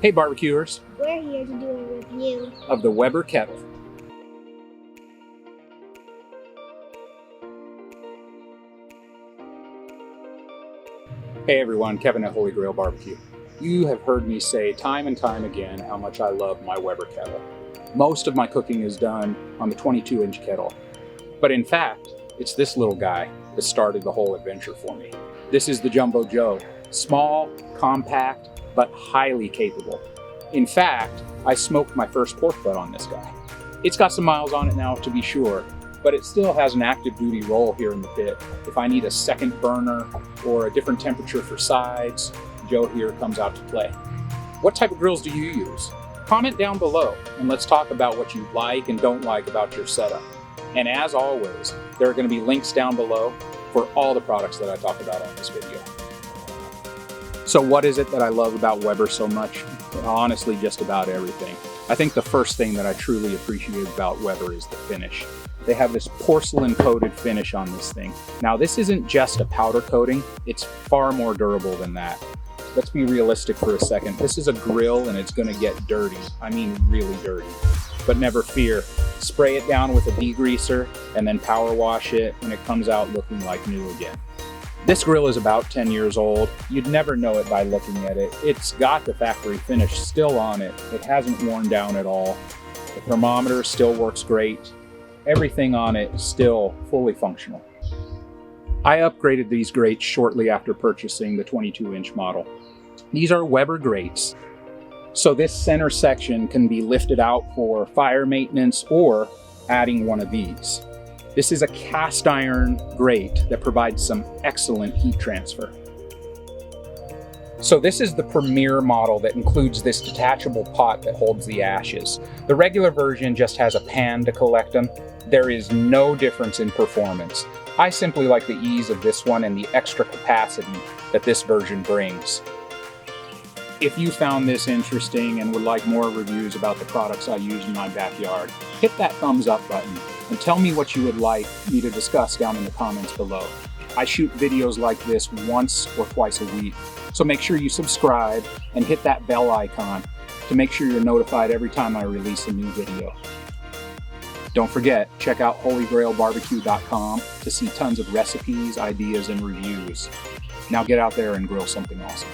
Hey barbecuers, We're here to do a review of the Weber Kettle. Hey everyone, Kevin at Holy Grail BBQ. You have heard me say time and time again how much I love my Weber Kettle. Most of my cooking is done on the 22-inch kettle. But in fact, it's this little guy that started the whole adventure for me. This is the Jumbo Joe. Small, compact, but highly capable. In fact, I smoked my first pork butt on this guy. It's got some miles on it now, to be sure, but it still has an active duty role here in the pit. If I need a second burner or a different temperature for sides, Joe here comes out to play. What type of grills do you use? Comment down below and let's talk about what you like and don't like about your setup. And as always, there are going to be links down below for all the products that I talk about on this video. So what is it that I love about Weber so much? Honestly, just about everything. I think the first thing that I truly appreciate about Weber is the finish. They have this porcelain coated finish on this thing. Now this isn't just a powder coating, it's far more durable than that. Let's be realistic for a second. This is a grill and it's gonna get dirty. I mean really dirty. But never fear, spray it down with a degreaser and then power wash it and it comes out looking like new again. This grill is about 10 years old. You'd never know it by looking at it. It's got the factory finish still on it. It hasn't worn down at all. The thermometer still works great. Everything on it is still fully functional. I upgraded these grates shortly after purchasing the 22-inch model. These are Weber grates. So this center section can be lifted out for fire maintenance or adding one of these. This is a cast iron grate that provides some excellent heat transfer. So this is the premier model that includes this detachable pot that holds the ashes. The regular version just has a pan to collect them. There is no difference in performance. I simply like the ease of this one and the extra capacity that this version brings. If you found this interesting and would like more reviews about the products I use in my backyard, hit that thumbs up button and tell me what you would like me to discuss down in the comments below. I shoot videos like this once or twice a week, so make sure you subscribe and hit that bell icon to make sure you're notified every time I release a new video. Don't forget, check out holygrailbbq.com to see tons of recipes, ideas, and reviews. Now get out there and grill something awesome.